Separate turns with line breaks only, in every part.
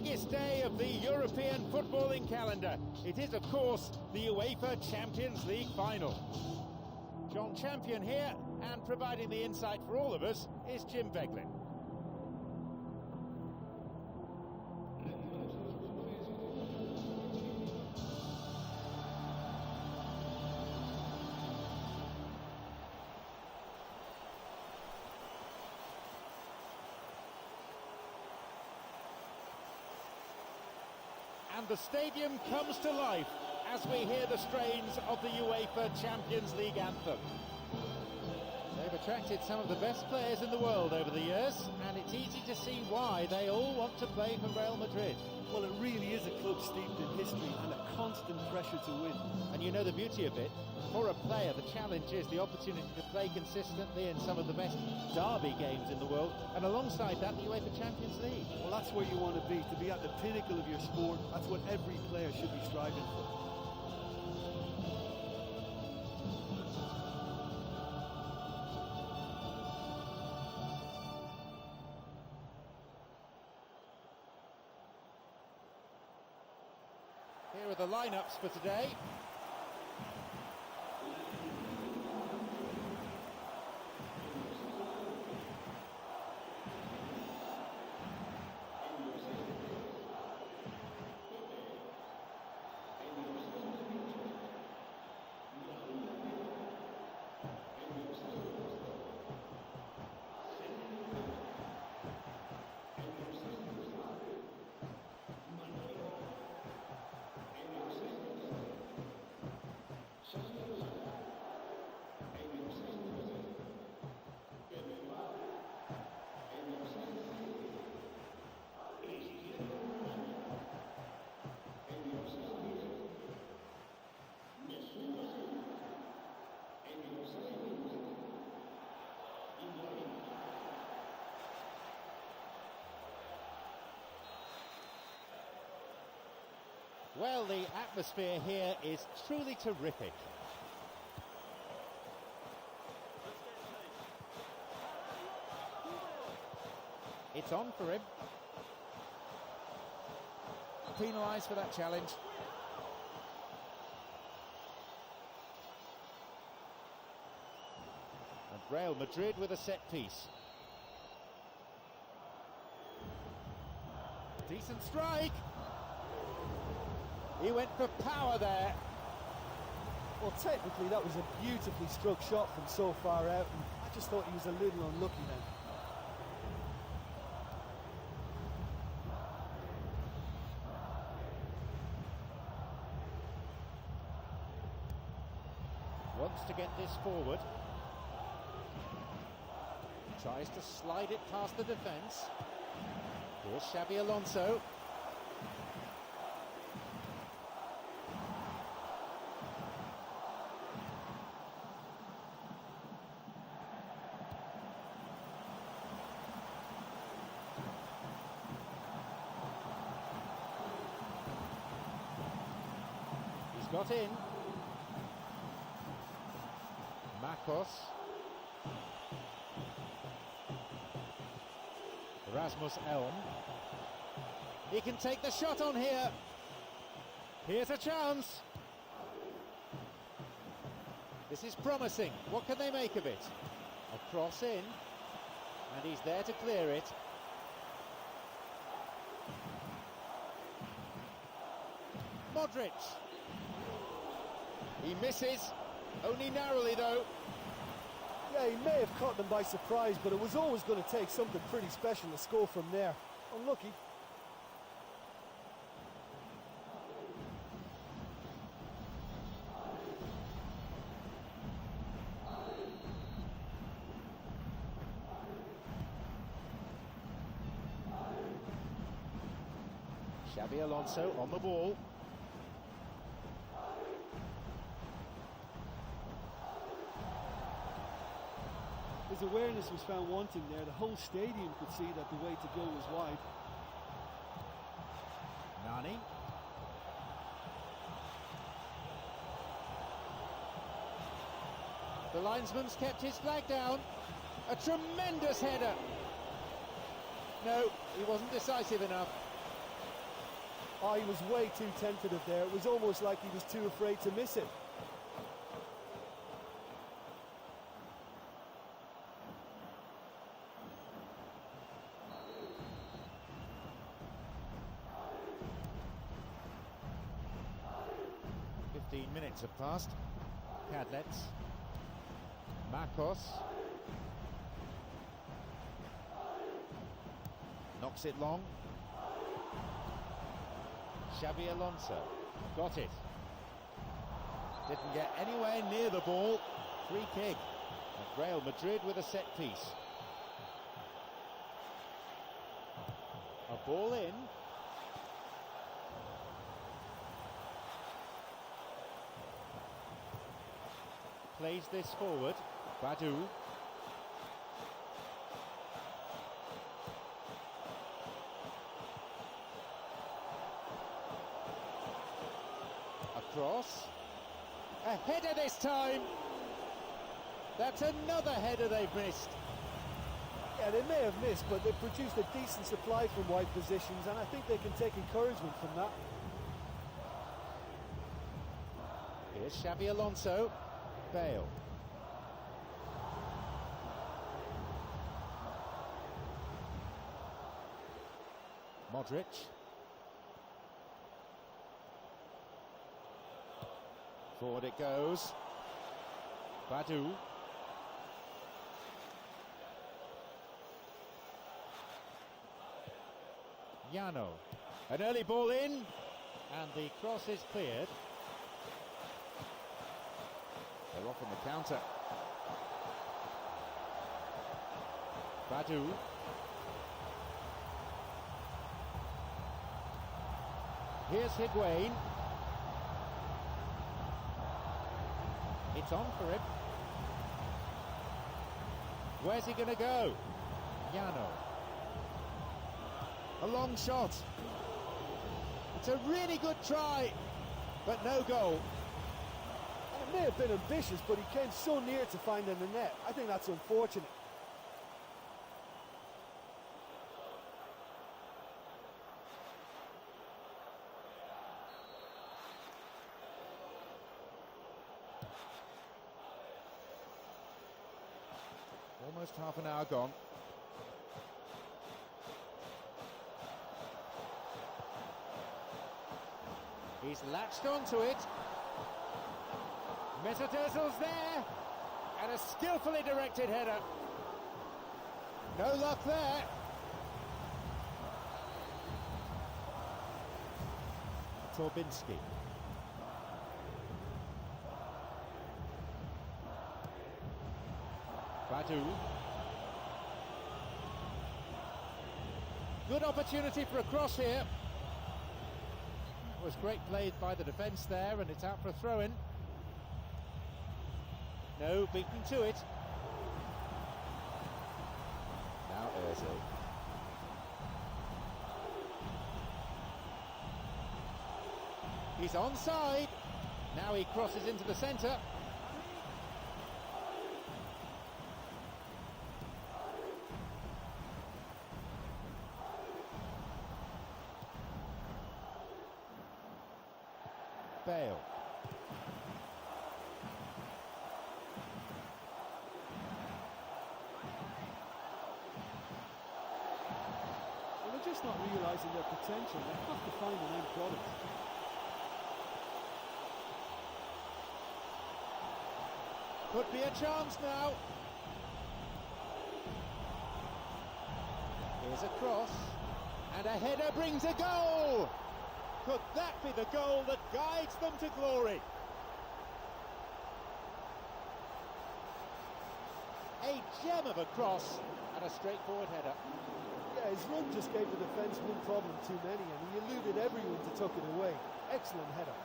biggest day of the European footballing calendar. It is, of course, the UEFA Champions League final. John Champion here, and providing the insight for all of us is Jim Beglin. And the stadium comes to life as we hear the strains of the UEFA Champions League anthem. They've attracted some of the best players in the world over the years, and it's easy to see why they all want to play for Real Madrid.
Well, it really is a club steeped in history and a constant pressure to win.
And you know the beauty of it, for a player the challenge is the opportunity to play consistently in some of the best derby games in the world, and alongside that the UEFA Champions League.
Well, that's where you want to be at the pinnacle of your sport. That's what every player should be striving for.
Here are the lineups for today. Well, the atmosphere here is truly terrific. It's on for him. Penalised for that challenge. And Real Madrid with a set piece. Decent strike. He went for power there.
Well, technically that was a beautifully struck shot from so far out, and I just thought he was a little unlucky then.
Wants to get this forward. Tries to slide it past the defence. Here's Xabi Alonso. He's got in. Marcos. Rasmus Elm. He can take the shot on here. Here's a chance. This is promising. What can they make of it? A cross in, and he's there to clear it. Modric. He misses, only narrowly though.
Yeah, he may have caught them by surprise, but it was always going to take something pretty special to score from there. Unlucky.
Xabi Alonso on the ball.
His awareness was found wanting there. The whole stadium could see that the way to go was wide.
Nani. The linesman's kept his flag down. A tremendous header. No, he wasn't decisive enough.
Oh, he was way too tentative there. It was almost like he was too afraid to miss it.
Minutes have passed. Cadlets. Marcos. Knocks it long. Xabi Alonso. Got it. Didn't get anywhere near the ball. Free kick. And Real Madrid with a set piece. A ball in. Plays this forward. Badu. Across. A header this time. That's another header they've missed.
Yeah, they may have missed, but they've produced a decent supply from wide positions, and I think they can take encouragement from that.
Here's Xabi Alonso. Bale. Modric. Forward it goes. Badu. Llano. An early ball in, and the cross is cleared. They're off on the counter. Badu. Here's Higuain. It's on for him. Where's he going to go? Llano. A long shot. It's a really good try, but no goal.
It may have been ambitious, but he came so near to finding the net. I think that's unfortunate.
Almost half an hour gone. He's latched onto it. Mesut there, and a skillfully directed header. No luck there. Torbinski. Badu. Good opportunity for a cross here. It was great play by the defence there, and it's out for a throw-in. No, beaten to it. Now Ozil. He's onside. Now he crosses into the centre. Bale.
Well, they're just not realising their potential. They have to find an end product.
Could be a chance now. Here's a cross, and a header brings a goal. Could that be the goal that guides them to glory? A gem of a cross and a straightforward header.
Yeah, his run just gave the defence one problem too many, and he eluded everyone to tuck it away. Excellent header.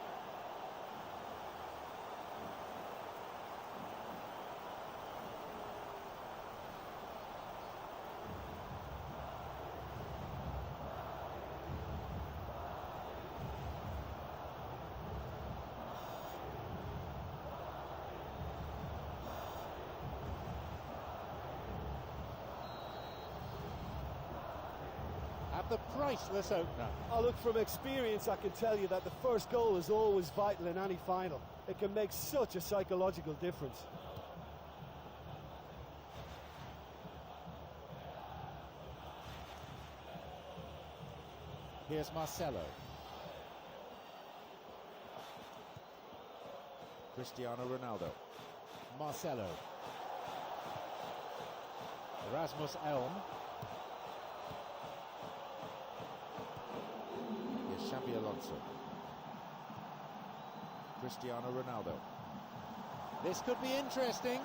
rather priceless opener.
Oh, look, from experience, I can tell you that the first goal is always vital in any final. It can make such a psychological difference.
Here's Marcelo. Cristiano Ronaldo. Marcelo. Erasmus Elm. Here's Xabi Alonso. Cristiano Ronaldo. This could be interesting.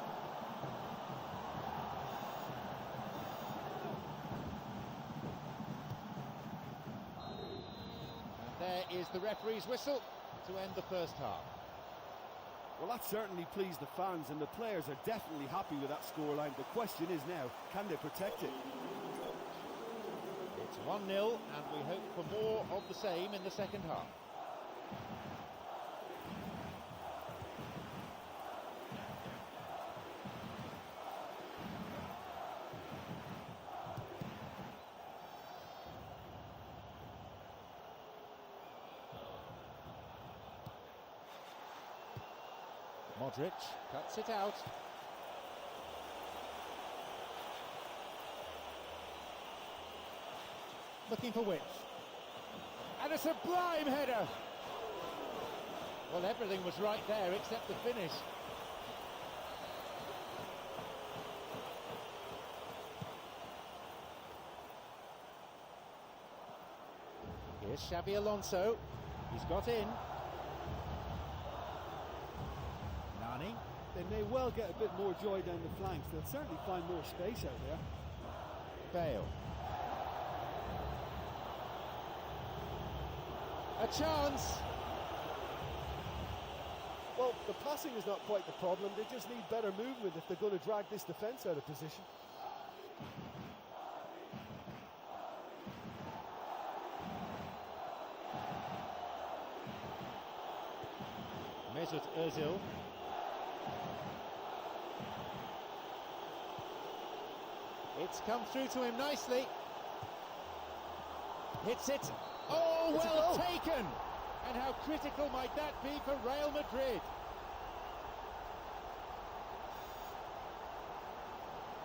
And there is the referee's whistle to end the first half.
Well, that certainly pleased the fans, and the players are definitely happy with that scoreline. The question is now, can they protect it?
It's 1-0, and we hope for more of the same in the second half. Modric cuts it out. Looking for width. And a sublime header! Well, everything was right there except the finish. Here's Xabi Alonso. He's got in.
They may well get a bit more joy down the flanks. They'll certainly find more space out there.
Bale. A chance!
Well, the passing is not quite the problem. They just need better movement if they're going to drag this defence out of position.
Mesut Özil. It's come through to him nicely. Hits it. Oh,
It's
well taken! And how critical might that be for Real Madrid?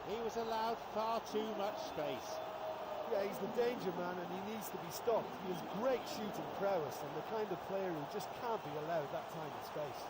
He was allowed far too much space.
Yeah, he's the danger man and he needs to be stopped. He has great shooting prowess and the kind of player who just can't be allowed that kind of space.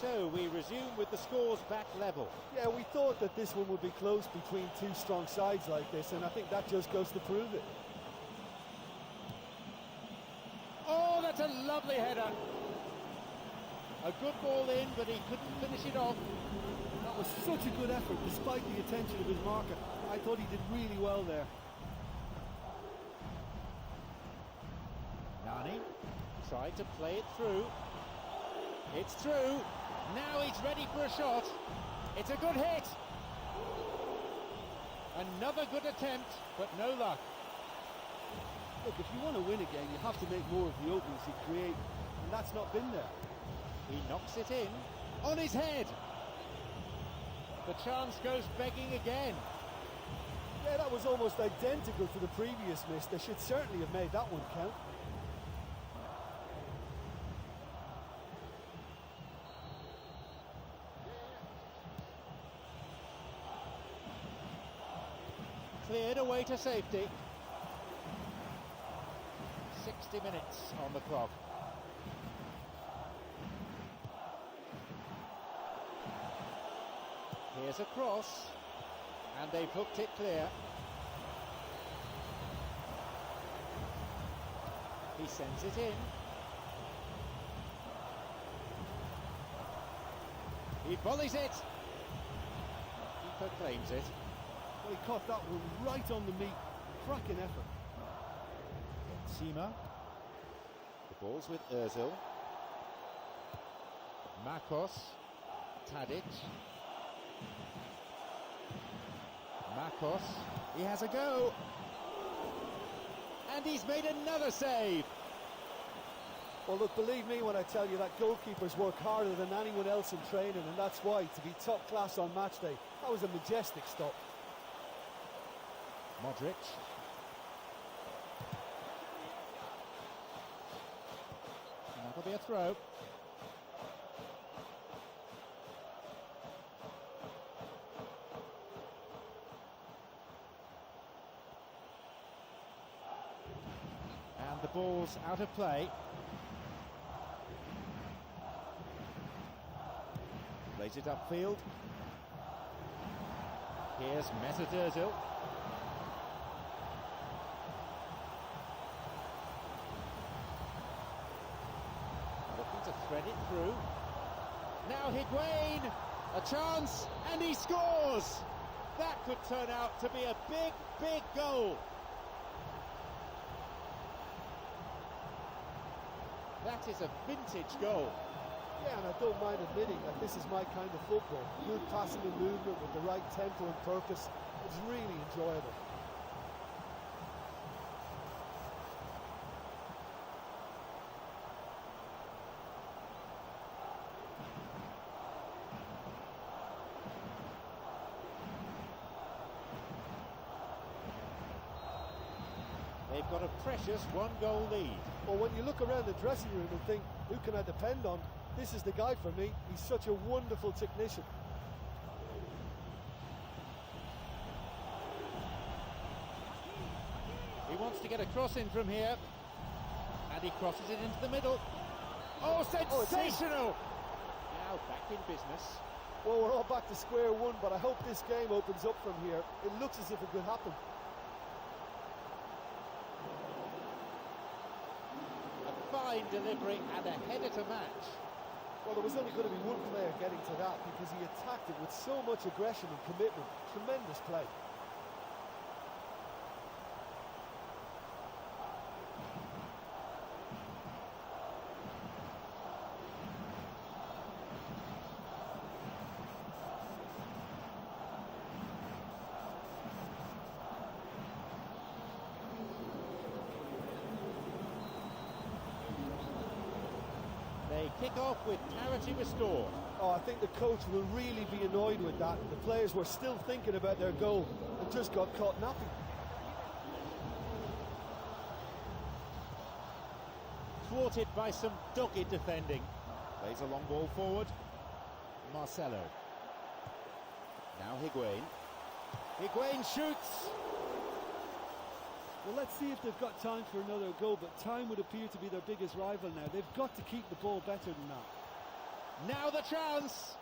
So we resume with the scores back level.
Yeah, we thought that this one would be close between two strong sides like this, and I think that just goes to prove it.
Oh, that's a lovely header. A good ball in, but he couldn't finish it off.
That was such a good effort, despite the attention of his marker. I thought he did really well there.
Nani tried to play it through. It's through. Now he's ready for a shot. It's a good hit. Another good attempt, but no luck.
Look, if you want to win again, you have to make more of the openings you create, and that's not been there.
He knocks it in on his head. The chance goes begging again.
Yeah, that was almost identical to the previous miss. They should certainly have made that one count.
Cleared away to safety. 60 minutes on the clock. Here's a cross, and they've hooked it clear. He sends it in. He volleys it. Keeper claims it.
Well, he caught that one right on the meat. Cracking effort.
Benzema. The ball's with Özil. Marcos. Tadic. Marcos, he has a go. And he's made another save.
Well, look, believe me when I tell you that goalkeepers work harder than anyone else in training, and that's why, to be top class on match day, that was a majestic stop.
Modric. And that'll be a throw. And the ball's out of play. Plays it upfield. Here's Mesut Ozil. Looking to thread it through. Now Higuain, a chance, and he scores! That could turn out to be a big, big goal. That is a vintage goal.
Yeah, and I don't mind admitting that this is my kind of football. Good passing and movement with the right tempo and purpose. It's really enjoyable.
They've got a precious one-goal lead.
Well, when you look around the dressing room and think, who can I depend on? This is the guy for me. He's such a wonderful technician.
He wants to get a cross in from here. And he crosses it into the middle. Oh, sensational! Now back in business.
Well, we're all back to square one, but I hope this game opens up from here. It looks as if it could happen.
Fine delivery and a header to match.
Well, there was only going to be one player getting to that because he attacked it with so much aggression and commitment. Tremendous play.
They kick off with parity restored.
Oh, I think the coach will really be annoyed with that. The players were still thinking about their goal and just got caught napping.
Thwarted by some dogged defending. Plays a long ball forward. Marcelo. Now Higuain. Higuain shoots.
Well, let's see if they've got time for another goal, but time would appear to be their biggest rival now. They've got to keep the ball better than that.
Now the chance.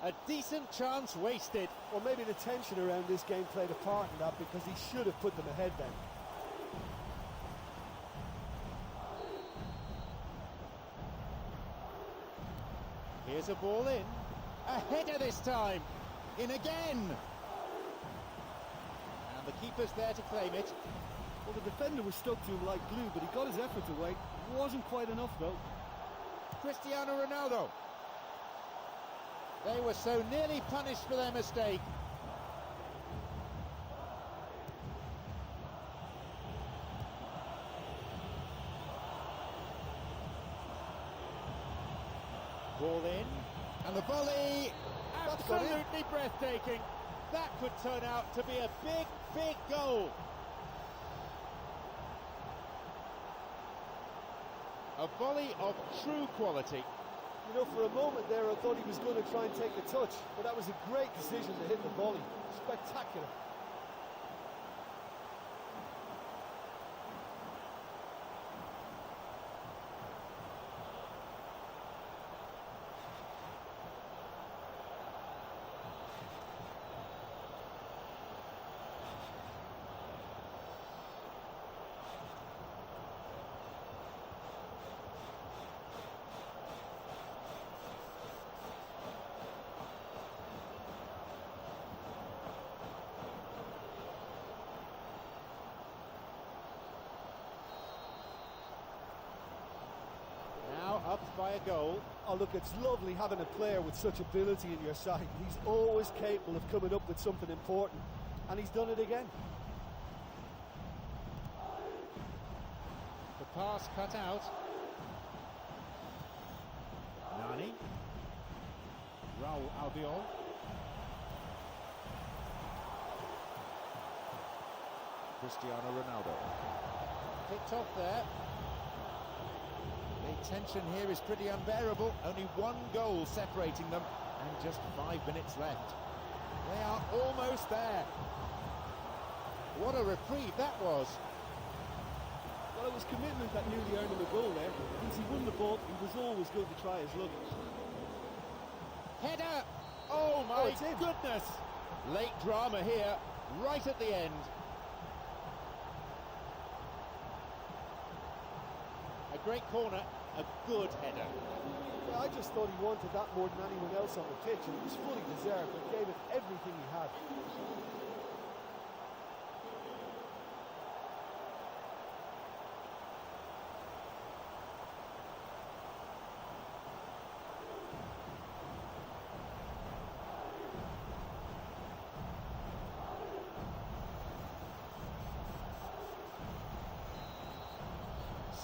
A decent chance wasted.
Or maybe the tension around this game played a part in that because he should have put them ahead then.
Here's a ball in. A header this time. In again. And the keeper's there to claim it.
Well, the defender was stuck to him like glue, but he got his effort away. Wasn't quite enough, though.
Cristiano Ronaldo. They were so nearly punished for their mistake. Ball in, and the volley, absolutely breathtaking. That could turn out to be a big, big goal. A volley of true quality.
You know, for a moment there, I thought he was going to try and take a touch, but that was a great decision to hit the volley. Spectacular.
by a goal.
Oh, look, it's lovely having a player with such ability in your side. He's always capable of coming up with something important, and he's done it again.
The pass cut out. Nani. Raul Albiol. Cristiano Ronaldo. Picked off there. The tension here is pretty unbearable. Only one goal separating them and just 5 minutes left. They are almost there. What a reprieve that was.
Well, it was commitment that nearly earned him a goal there. Once he won the ball, he was always going to try his luck.
Header! Oh my goodness! Late drama here, right at the end. A great corner, a good header.
Yeah, I just thought he wanted that more than anyone else on the pitch, and it was fully deserved. He gave it everything he had.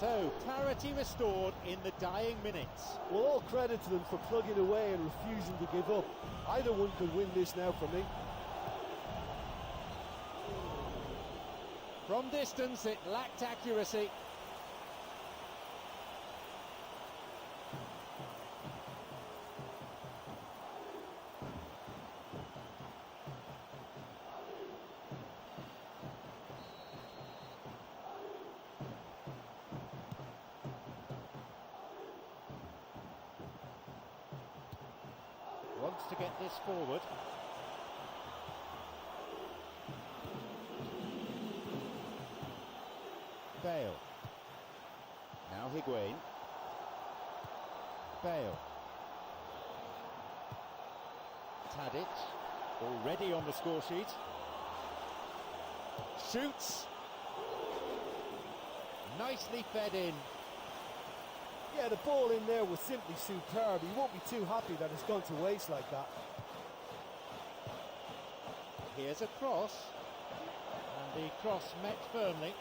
So, parity restored in the dying minutes.
Well, all credit to them for plugging away and refusing to give up. Either one could win this now for me.
From distance, it lacked accuracy. Wants to get this forward. Bale. Now Higuain. Bale. Tadic, already on the score sheet. Shoots. Nicely fed in.
Yeah, the ball in there was simply superb. He won't be too happy that it's gone to waste like that.
Here's a cross. And the cross met firmly.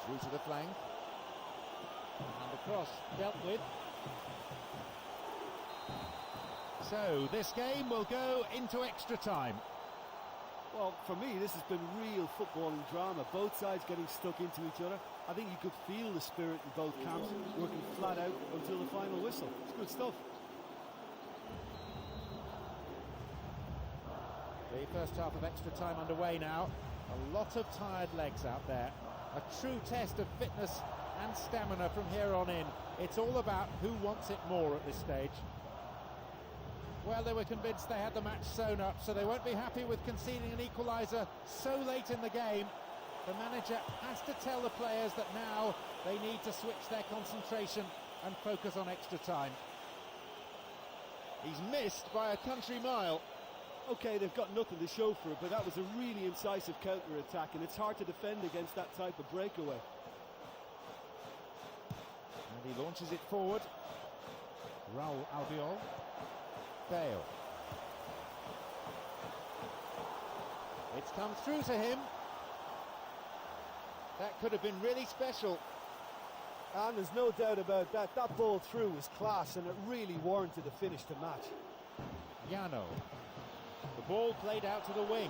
Through to the flank. And the cross dealt with. So this game will go into extra time.
Well, for me, this has been real footballing drama. Both sides getting stuck into each other. I think you could feel the spirit in both camps, working flat out until the final whistle. It's good stuff.
The first half of extra time underway now. A lot of tired legs out there. A true test of fitness and stamina from here on in. It's all about who wants it more at this stage. Well, they were convinced they had the match sewn up, so they won't be happy with conceding an equaliser so late in the game. The manager has to tell the players that now they need to switch their concentration and focus on extra time. He's missed by a country mile.
OK, they've got nothing to show for it, but that was a really incisive counter-attack, and it's hard to defend against that type of breakaway.
And he launches it forward. Raul Albiol. Bale. It's come through to him. That could have been really special.
And there's no doubt about that. That ball through was class, and it really warranted a finish to match.
Llano. The ball played out to the wing.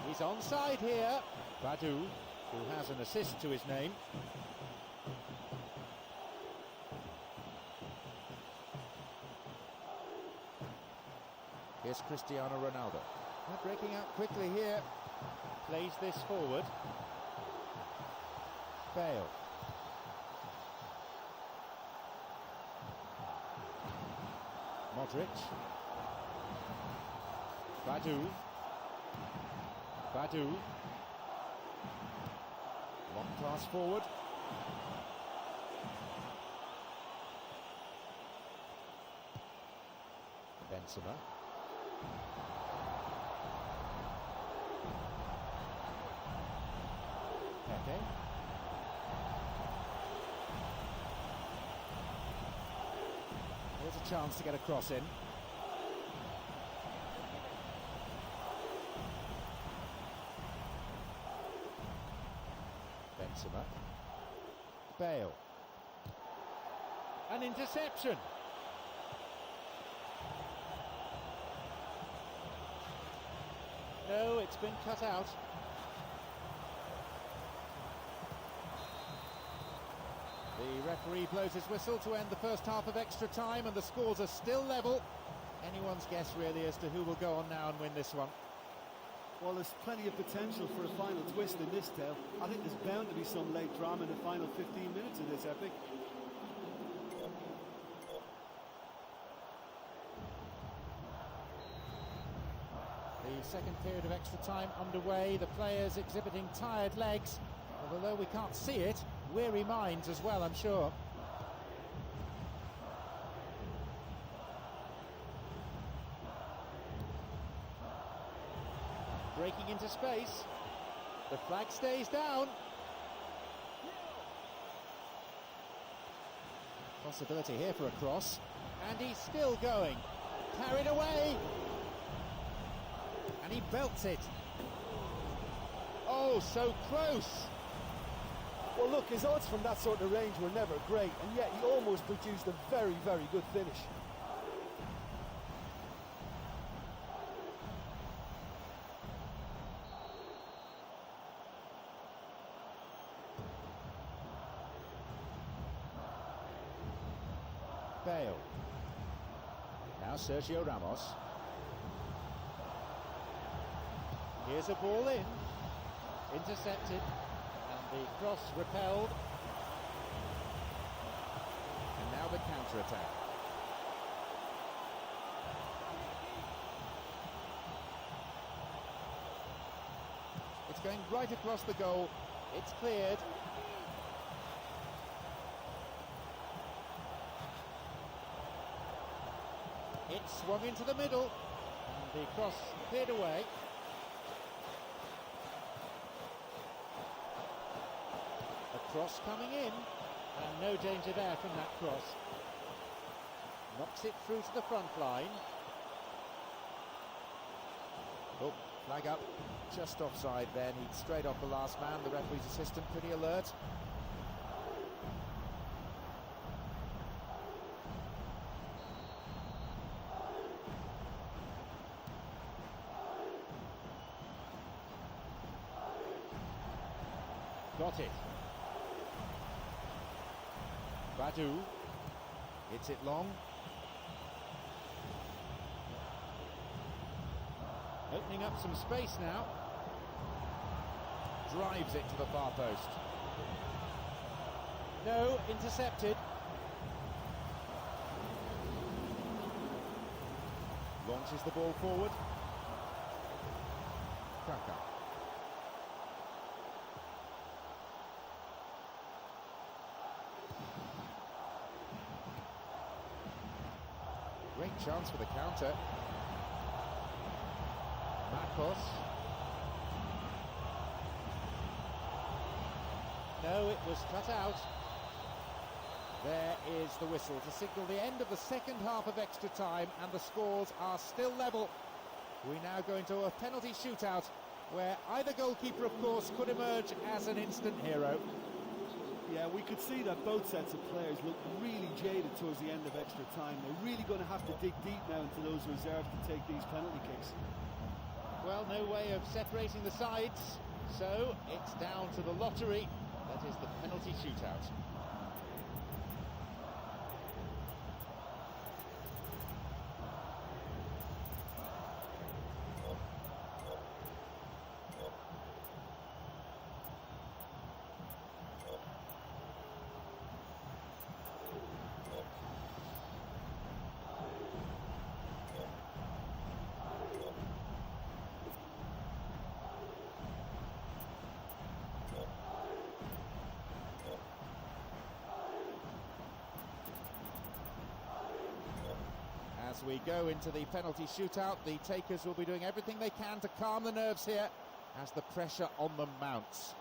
He's onside here. Badu, who has an assist to his name. Here's Cristiano Ronaldo. They're breaking out quickly here. Plays this forward. Bale. Modric. Badu. Badu. Long pass forward. Benzema. Pepe. Okay. Here's a chance to get a cross in. Benzema. Bale. An interception. No, it's been cut out. The referee blows his whistle to end the first half of extra time, and the scores are still level. Anyone's guess really as to who will go on now and win this one.
Well, there's plenty of potential for a final twist in this tale. I think there's bound to be some late drama in the final 15 minutes of this epic.
The second period of extra time underway, the players exhibiting tired legs, although we can't see it, weary minds as well, I'm sure. Breaking into space, the flag stays down. Possibility here for a cross, and he's still going, carried away. And he belts it. Oh, so close.
Well, look, his odds from that sort of range were never great, and yet he almost produced a very, very good finish.
Bale. Now Sergio Ramos. Here's a ball in, intercepted, and the cross repelled. And now the counter-attack. It's going right across the goal. It's cleared. It swung into the middle, and the cross cleared away. Cross coming in, and no danger there from that cross. Knocks it through to the front line. Oh, flag up, just offside then. He'd straight off the last man. The referee's assistant pretty alert. Got it. Badu hits it long. Opening up some space now. Drives it to the far post. No, intercepted. Launches the ball forward. Kaka. Great chance for the counter. Marcos. No, it was cut out. There is the whistle to signal the end of the second half of extra time, and the scores are still level. We now go into a penalty shootout where either goalkeeper, of course, could emerge as an instant hero.
Yeah, we could see that both sets of players look really jaded towards the end of extra time. They're really going to have to dig deep now into those reserves to take these penalty kicks.
Well, no way of separating the sides, so it's down to the lottery. That is the penalty shootout. As we go into the penalty shootout, the takers will be doing everything they can to calm the nerves here as the pressure on them mounts.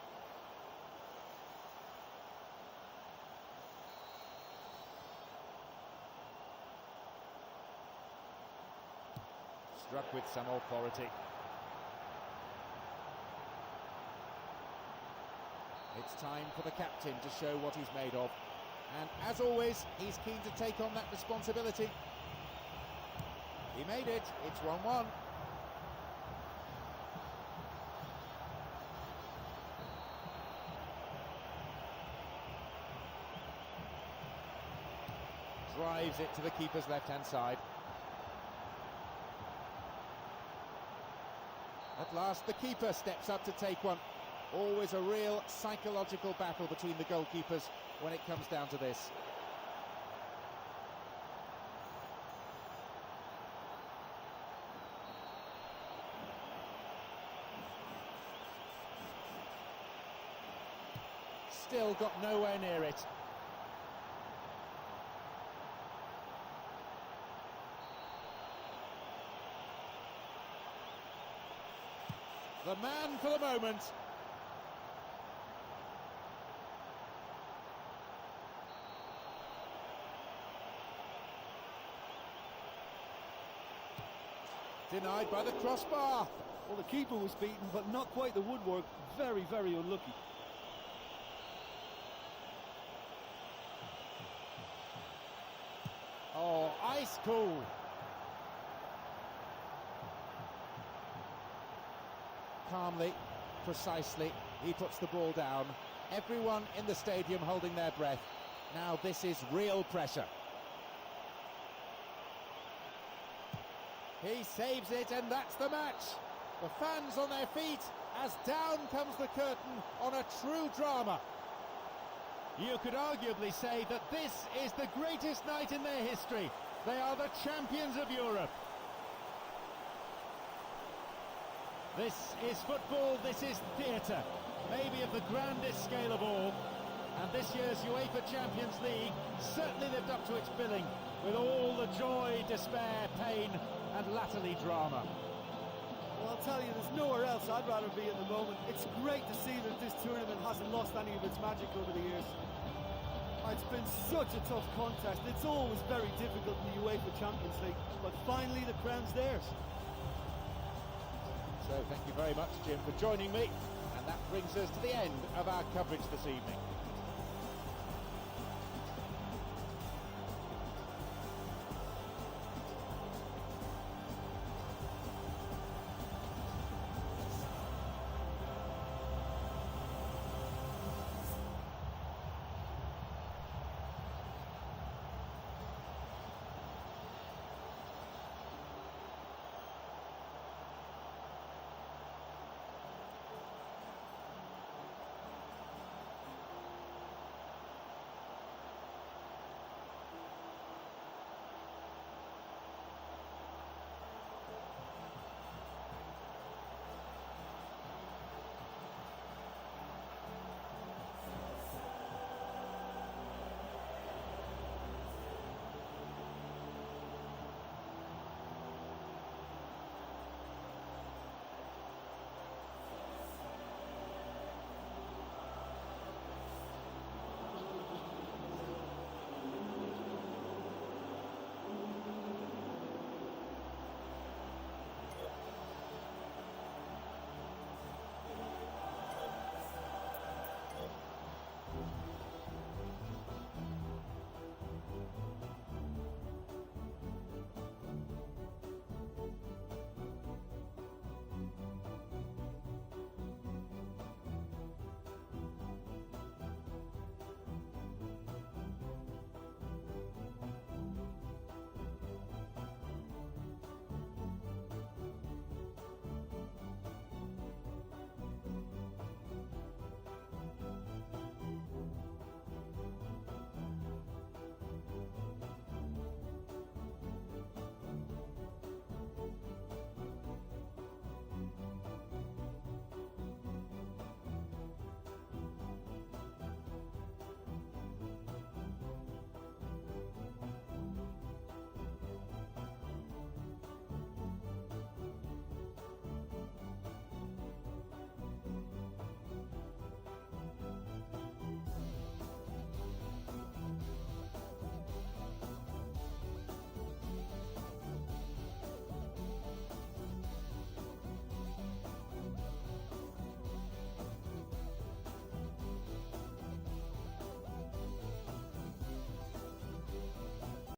struck with some authority. It's time for the captain to show what he's made of. And as always, he's keen to take on that responsibility. He made it. It's 1-1. Drives it to the keeper's left-hand side. At last, the keeper steps up to take one. Always a real psychological battle between the goalkeepers when it comes down to this. Still got nowhere near it. The man for the moment. Denied by the crossbar.
Well, the keeper was beaten, but not quite the woodwork. Very, very unlucky.
Oh, ice cool. Calmly, precisely, he puts the ball down. Everyone in the stadium holding their breath. Now this is real pressure. He saves it, and that's the match. The fans on their feet as down comes the curtain on a true drama. You could arguably say that this is the greatest night in their history. They are the champions of Europe. This is football, this is theatre, maybe of the grandest scale of all. And this year's UEFA Champions League certainly lived up to its billing, with all the joy, despair, pain and latterly drama.
Well, I'll tell you, there's nowhere else I'd rather be at the moment. It's great to see that this tournament hasn't lost any of its magic over the years. It's been such a tough contest. It's always very difficult in the UEFA Champions League, but finally the crown's theirs.
So thank you very much, Jim, for joining me, and that brings us to the end of our coverage this evening.